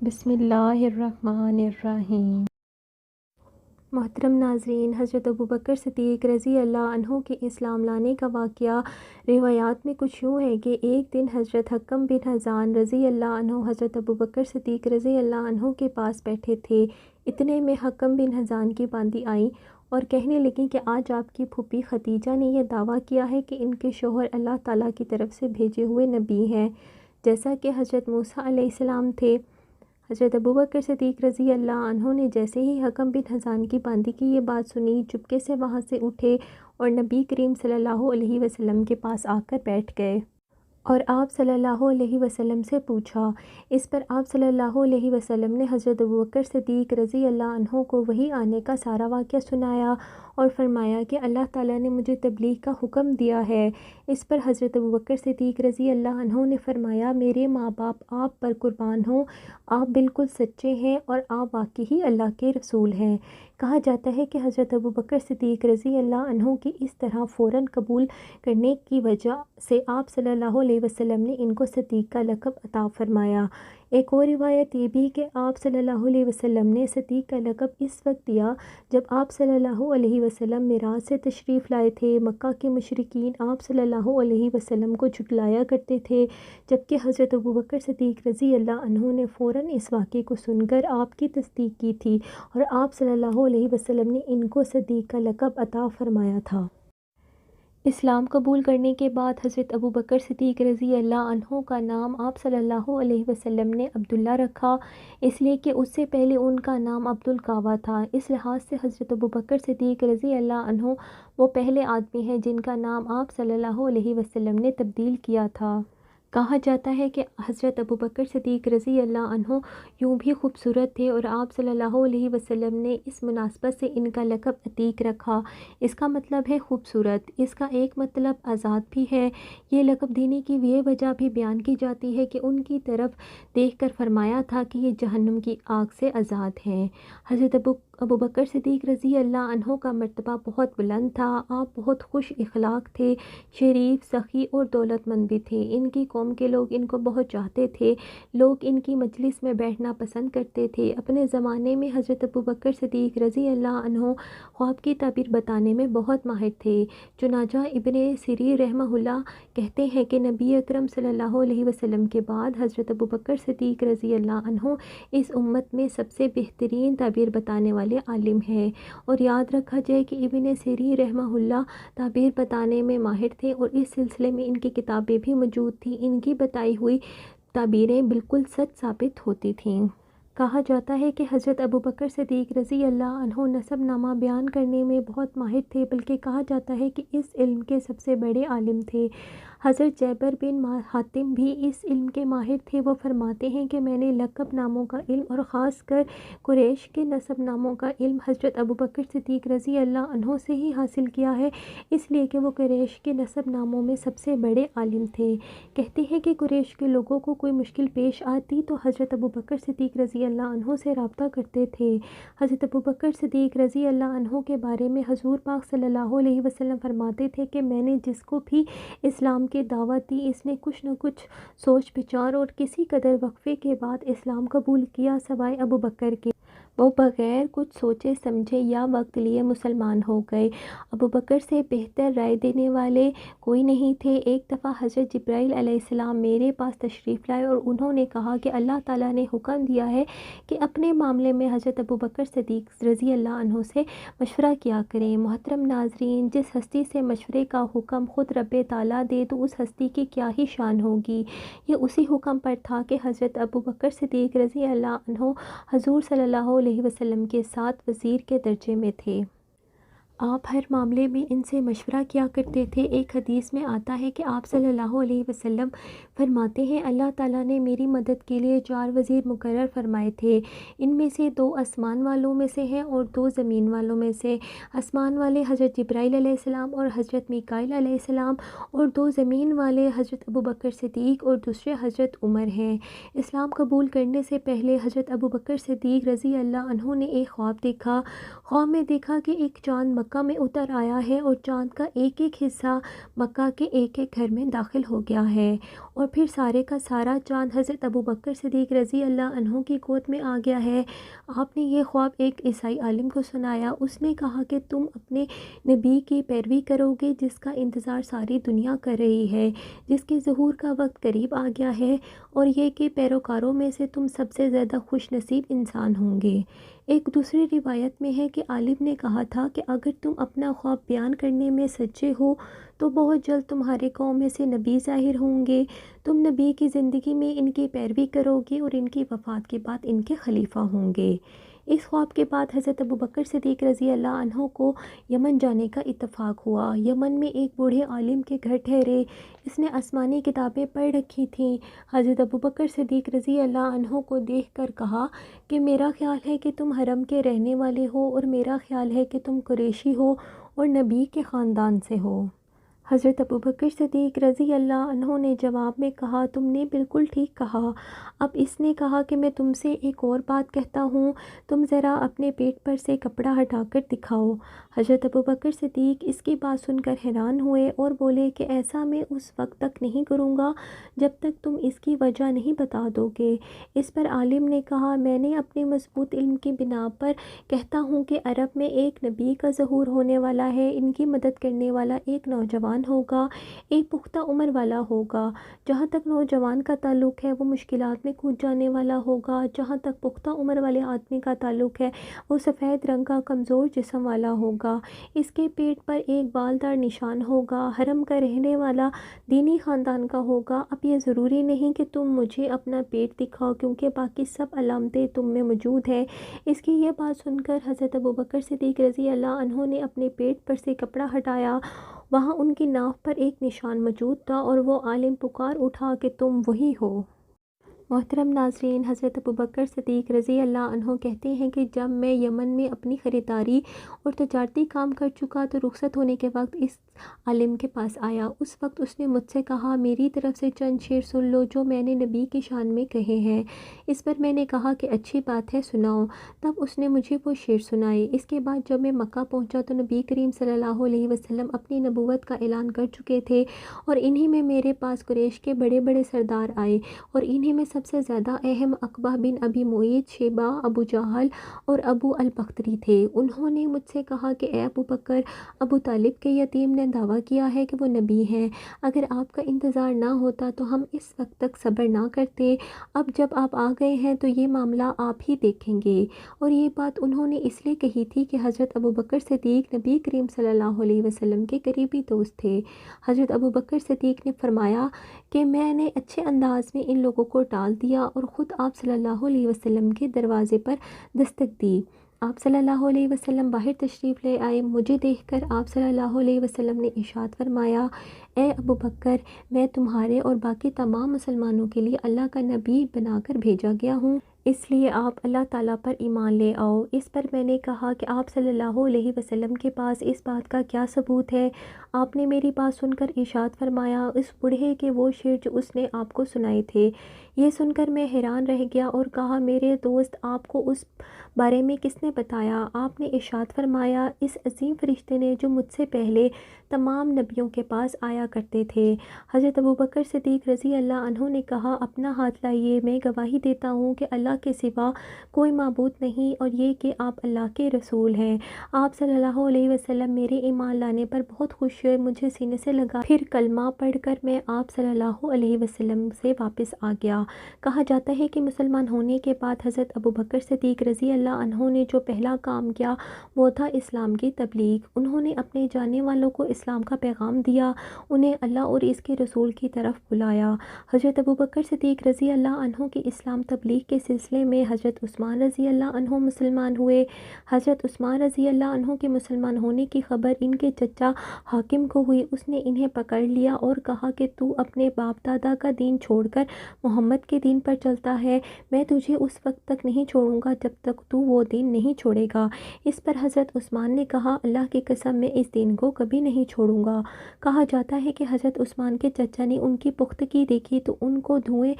بسم اللہ الرحمن الرحیم۔ محترم ناظرین، حضرت ابوبکر صدیق رضی اللہ عنہ کے اسلام لانے کا واقعہ روایات میں کچھ یوں ہے کہ ایک دن حضرت حکم بن حزام رضی اللہ عنہ حضرت ابوبکر صدیق رضی اللہ عنہ کے پاس بیٹھے تھے۔ اتنے میں حکم بن حزام کی باندی آئیں اور کہنے لگیں کہ آج آپ کی پھوپھی ختیجہ نے یہ دعویٰ کیا ہے کہ ان کے شوہر اللہ تعالیٰ کی طرف سے بھیجے ہوئے نبی ہیں، جیسا کہ حضرت موسیٰ علیہ السلام تھے۔ حضرت ابوبکر صدیق رضی اللہ عنہ نے جیسے ہی حکم بن حزام کی باندی کی یہ بات سنی، چپکے سے وہاں سے اٹھے اور نبی کریم صلی اللہ علیہ وسلم کے پاس آ کر بیٹھ گئے اور آپ صلی اللہ علیہ وسلم سے پوچھا۔ اس پر آپ صلی اللہ علیہ وسلم نے حضرت ابوبکر صدیق رضی اللہ عنہ کو وحی آنے کا سارا واقعہ سنایا اور فرمایا کہ اللہ تعالیٰ نے مجھے تبلیغ کا حکم دیا ہے۔ اس پر حضرت ابوبکر صدیق رضی اللہ عنہ نے فرمایا، میرے ماں باپ آپ پر قربان ہوں، آپ بالکل سچے ہیں اور آپ واقعی اللہ کے رسول ہیں۔ کہا جاتا ہے کہ حضرت ابوبکر صدیق رضی اللہ عنہ کی اس طرح فوراً قبول کرنے کی وجہ سے آپ صلی اللہ علیہ وسلم نے ان کو صدیق کا لقب عطا فرمایا۔ ایک اور روایت یہ بھی کہ آپ صلی اللہ علیہ وسلم نے صدیق کا لقب اس وقت دیا جب آپ صلی اللہ علیہ وسلم معراج سے تشریف لائے تھے۔ مکہ کے مشرکین آپ صلی اللہ علیہ وسلم کو جھٹلایا کرتے تھے، جبکہ حضرت ابوبکر صدیق رضی اللہ عنہ نے فوراً اس واقعے کو سن کر آپ کی تصدیق کی تھی اور آپ صلی اللہ علیہ وسلم نے ان کو صدیق کا لقب عطا فرمایا تھا۔ اسلام قبول کرنے کے بعد حضرت ابوبکر صدیق رضی اللہ عنہ کا نام آپ صلی اللہ علیہ وسلم نے عبداللہ رکھا، اس لیے کہ اس سے پہلے ان کا نام عبدالقعبہ تھا۔ اس لحاظ سے حضرت ابوبکر صدیق رضی اللہ عنہ وہ پہلے آدمی ہیں جن کا نام آپ صلی اللہ علیہ وسلم نے تبدیل کیا تھا۔ کہا جاتا ہے کہ حضرت ابوبکر صدیق رضی اللہ عنہ یوں بھی خوبصورت تھے اور آپ صلی اللہ علیہ وسلم نے اس مناسبت سے ان کا لقب عتیق رکھا۔ اس کا مطلب ہے خوبصورت، اس کا ایک مطلب آزاد بھی ہے۔ یہ لقب دینے کی یہ وجہ بھی بیان کی جاتی ہے کہ ان کی طرف دیکھ کر فرمایا تھا کہ یہ جہنم کی آگ سے آزاد ہیں۔ حضرت ابوبکر صدیق رضی اللہ عنہ کا مرتبہ بہت بلند تھا۔ آپ بہت خوش اخلاق تھے، شریف، سخی اور دولت مند بھی تھے۔ ان کی قوم کے لوگ ان کو بہت چاہتے تھے، لوگ ان کی مجلس میں بیٹھنا پسند کرتے تھے۔ اپنے زمانے میں حضرت ابوبکر صدیق رضی اللہ عنہ خواب کی تعبیر بتانے میں بہت ماہر تھے۔ چنانچہ ابن سیرین رحمہ اللہ کہتے ہیں کہ نبی اکرم صلی اللہ علیہ وسلم کے بعد حضرت ابوبکر صدیق رضی اللہ عنہ اس امت میں سب سے بہترین تعبیر بتانے والے عالم ہیں، اور یاد رکھا جائے کہ ابن سیرین رحمہ اللہ تعبیر بتانے میں ماہر تھے اور اس سلسلے میں ان کی کتابیں بھی موجود تھیں۔ ان کی بتائی ہوئی تعبیریں بالکل سچ ثابت ہوتی تھیں۔ کہا جاتا ہے کہ حضرت ابوبکر صدیق رضی اللہ عنہ نسب نامہ بیان کرنے میں بہت ماہر تھے، بلکہ کہا جاتا ہے کہ اس علم کے سب سے بڑے عالم تھے۔ حضرت جابر بن حاتم بھی اس علم کے ماہر تھے۔ وہ فرماتے ہیں کہ میں نے لقب ناموں کا علم اور خاص کر قریش کے نسب ناموں کا علم حضرت ابوبکر صدیق رضی اللہ عنہ سے ہی حاصل کیا ہے، اس لیے کہ وہ قریش کے نسب ناموں میں سب سے بڑے عالم تھے۔ کہتے ہیں کہ قریش کے لوگوں کو کوئی مشکل پیش آتی تو حضرت ابوبکر صدیق رضی اللہ عنہ سے رابطہ کرتے تھے۔ حضرت ابوبکر صدیق رضی اللہ عنہ کے بارے میں حضور پاک صلی اللہ علیہ وسلم فرماتے تھے کہ میں نے جس کو بھی اسلام کی دعوت دی، اس نے کچھ نہ کچھ سوچ بچار اور کسی قدر وقفے کے بعد اسلام قبول کیا، سوائے ابوبکر کے۔ وہ بغیر کچھ سوچے سمجھے یا وقت لیے مسلمان ہو گئے۔ ابوبکر سے بہتر رائے دینے والے کوئی نہیں تھے۔ ایک دفعہ حضرت جبرائیل علیہ السلام میرے پاس تشریف لائے اور انہوں نے کہا کہ اللہ تعالیٰ نے حکم دیا ہے کہ اپنے معاملے میں حضرت ابوبکر صدیق رضی اللہ عنہ سے مشورہ کیا کریں۔ محترم ناظرین، جس ہستی سے مشورے کا حکم خود رب تعالیٰ دے تو اس ہستی کی کیا ہی شان ہوگی۔ یہ اسی حکم پر تھا کہ حضرت ابوبکر صدیق رضی اللہ عنہ حضور صلی اللہ علیہ وسلم کے ساتھ وزیر کے درجے میں تھے۔ آپ ہر معاملے میں ان سے مشورہ کیا کرتے تھے۔ ایک حدیث میں آتا ہے کہ آپ صلی اللہ علیہ وسلم فرماتے ہیں، اللہ تعالیٰ نے میری مدد کے لیے 4 وزیر مقرر فرمائے تھے، ان میں سے 2 آسمان والوں میں سے ہیں اور 2 زمین والوں میں سے۔ آسمان والے حضرت جبرائیل علیہ السلام اور حضرت میکائیل علیہ السلام، اور 2 زمین والے حضرت ابوبکر صدیق اور دوسرے حضرت عمر ہیں۔ اسلام قبول کرنے سے پہلے حضرت ابوبکر صدیق رضی اللہ عنہ نے ایک خواب دیکھا۔ خواب میں دیکھا کہ ایک چاند مکہ مکہ میں اتر آیا ہے اور چاند کا ایک ایک حصہ مکہ کے ایک ایک گھر میں داخل ہو گیا ہے، اور پھر سارے کا سارا چاند حضرت ابوبکر صدیق رضی اللہ عنہ کی گود میں آ گیا ہے۔ آپ نے یہ خواب ایک عیسائی عالم کو سنایا۔ اس نے کہا کہ تم اپنے نبی کی پیروی کرو گے جس کا انتظار ساری دنیا کر رہی ہے، جس کے ظہور کا وقت قریب آ گیا ہے، اور یہ کہ پیروکاروں میں سے تم سب سے زیادہ خوش نصیب انسان ہوں گے۔ ایک دوسری روایت میں ہے کہ عالم نے کہا تھا کہ اگر تم اپنا خواب بیان کرنے میں سچے ہو تو بہت جلد تمہارے قوم میں سے نبی ظاہر ہوں گے، تم نبی کی زندگی میں ان کی پیروی کرو گے اور ان کی وفات کے بعد ان کے خلیفہ ہوں گے۔ اس خواب کے بعد حضرت ابوبکر صدیق رضی اللہ عنہ کو یمن جانے کا اتفاق ہوا۔ یمن میں ایک بوڑھے عالم کے گھر ٹھہرے۔ اس نے آسمانی کتابیں پڑھ رکھی تھیں۔ حضرت ابوبکر صدیق رضی اللہ عنہ کو دیکھ کر کہا کہ میرا خیال ہے کہ تم حرم کے رہنے والے ہو، اور میرا خیال ہے کہ تم قریشی ہو اور نبی کے خاندان سے ہو۔ حضرت ابوبکر صدیق رضی اللہ عنہ نے جواب میں کہا تم نے بالکل ٹھیک کہا۔ اب اس نے کہا کہ میں تم سے ایک اور بات کہتا ہوں، تم ذرا اپنے پیٹ پر سے کپڑا ہٹا کر دکھاؤ۔ حضرت ابوبکر صدیق اس کی بات سن کر حیران ہوئے اور بولے کہ ایسا میں اس وقت تک نہیں کروں گا جب تک تم اس کی وجہ نہیں بتا دو گے۔ اس پر عالم نے کہا میں نے اپنے مضبوط علم کی بنا پر کہتا ہوں کہ عرب میں ایک نبی کا ظہور ہونے والا ہے، ان کی مدد کرنے والا ایک نوجوان ہوگا، ایک پختہ عمر والا ہوگا۔ جہاں تک نوجوان کا تعلق ہے وہ مشکلات میں کود جانے والا ہوگا، جہاں تک پختہ عمر والے آدمی کا تعلق ہے وہ سفید رنگ کا کمزور جسم والا ہوگا، اس کے پیٹ پر ایک بالدار نشان ہوگا، حرم کا رہنے والا دینی خاندان کا ہوگا۔ اب یہ ضروری نہیں کہ تم مجھے اپنا پیٹ دکھاؤ کیونکہ باقی سب علامتیں تم میں موجود ہیں۔ اس کی یہ بات سن کر حضرت ابوبکر صدیق رضی اللہ عنہ نے اپنے پیٹ پر سے کپڑا ہٹایا۔ وہاں ان کی ناف پر ایک نشان موجود تھا اور وہ عالم پکار اٹھا کہ تم وہی ہو۔ محترم ناظرین، حضرت ابوبکر صدیق رضی اللہ عنہ کہتے ہیں کہ جب میں یمن میں اپنی خریداری اور تجارتی کام کر چکا تو رخصت ہونے کے وقت اس عالم کے پاس آیا۔ اس وقت اس نے مجھ سے کہا میری طرف سے چند شعر سن لو جو میں نے نبی کی شان میں کہے ہیں۔ اس پر میں نے کہا کہ اچھی بات ہے، سناؤ۔ تب اس نے مجھے وہ شعر سنائے۔ اس کے بعد جب میں مکہ پہنچا تو نبی کریم صلی اللہ علیہ وسلم اپنی نبوت کا اعلان کر چکے تھے، اور انہی میں میرے پاس قریش کے بڑے بڑے سردار آئے، اور انہی میں سب سے زیادہ اہم عقبہ بن ابی معیط، شیبہ، ابو جہل اور ابو البختری تھے۔ انہوں نے مجھ سے کہا کہ اے ابو بکر، ابو طالب کے یتیم نے دعویٰ کیا ہے کہ وہ نبی ہیں، اگر آپ کا انتظار نہ ہوتا تو ہم اس وقت تک صبر نہ کرتے، اب جب آپ آ گئے ہیں تو یہ معاملہ آپ ہی دیکھیں گے۔ اور یہ بات انہوں نے اس لیے کہی تھی کہ حضرت ابوبکر صدیق نبی کریم صلی اللہ علیہ وسلم کے قریبی دوست تھے۔ حضرت ابوبکر صدیق نے فرمایا کہ میں نے اچھے انداز میں ان لوگوں کو ٹال دیا اور خود آپ صلی اللہ علیہ وسلم کے دروازے پر دستک دی۔ آپ صلی اللہ علیہ وسلم باہر تشریف لے آئے۔ مجھے دیکھ کر آپ صلی اللہ علیہ وسلم نے ارشاد فرمایا، اے ابو بکر، میں تمہارے اور باقی تمام مسلمانوں کے لیے اللہ کا نبی بنا کر بھیجا گیا ہوں، اس لیے آپ اللہ تعالیٰ پر ایمان لے آؤ۔ اس پر میں نے کہا کہ آپ صلی اللہ علیہ وسلم کے پاس اس بات کا کیا ثبوت ہے؟ آپ نے میری بات سن کر ارشاد فرمایا، اس بوڑھے کے وہ شعر جو اس نے آپ کو سنائے تھے۔ یہ سن کر میں حیران رہ گیا اور کہا میرے دوست، آپ کو اس بارے میں کس نے بتایا؟ آپ نے ارشاد فرمایا، اس عظیم فرشتے نے جو مجھ سے پہلے تمام نبیوں کے پاس آیا کرتے تھے۔ حضرت ابوبکر صدیق رضی اللہ عنہ نے کہا، اپنا ہاتھ لائیے، میں گواہی دیتا ہوں کہ اللہ کے سوا کوئی معبود نہیں، اور یہ کہ آپ اللہ کے رسول ہیں۔ آپ صلی اللہ علیہ وسلم میرے ایمان لانے پر بہت خوش ہوئے، مجھے سینے سے لگا، پھر کلمہ پڑھ کر میں آپ صلی اللہ علیہ وسلم سے واپس آ گیا۔ کہا جاتا ہے کہ مسلمان ہونے کے بعد حضرت ابوبکر صدیق رضی اللہ عنہ نے جو پہلا کام کیا وہ تھا اسلام کی تبلیغ۔ انہوں نے اپنے جاننے والوں کو اسلام کا پیغام دیا، انہیں اللہ اور اس کے رسول کی طرف بلایا۔ حضرت ابوبکر صدیق رضی اللہ عنہ کی اسلام تبلیغ کے سلسلے میں حضرت عثمان رضی اللہ عنہ مسلمان ہوئے۔ حضرت عثمان رضی اللہ عنہ کے مسلمان ہونے کی خبر ان کے چچا حاکم کو ہوئی۔ اس نے انہیں پکڑ لیا اور کہا کہ تو اپنے باپ دادا کا دین چھوڑ کر محمد کے دین پر چلتا ہے، میں تجھے اس وقت تک نہیں چھوڑوں گا جب تک تو وہ دین نہیں چھوڑے گا۔ اس پر حضرت عثمان نے کہا، اللہ کی قسم میں اس دین کو کبھی نہیں چھوڑوں گا۔ کہا جاتا ہے کہ حضرت عثمان کے چچا نے ان کی پختگی دیکھی تو ان کو دھوئیں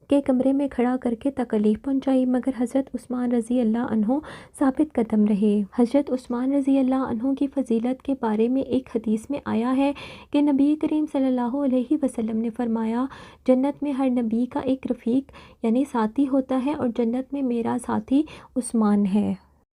کے کمرے میں کھڑا کر کے تکلیف تکلیف پہنچائی، مگر حضرت عثمان رضی اللہ عنہ ثابت قدم رہے۔ حضرت عثمان رضی اللہ عنہ کی فضیلت کے بارے میں ایک حدیث میں آیا ہے کہ نبی کریم صلی اللہ علیہ وسلم نے فرمایا، جنت میں ہر نبی کا ایک رفیق یعنی ساتھی ہوتا ہے، اور جنت میں میرا ساتھی عثمان ہے۔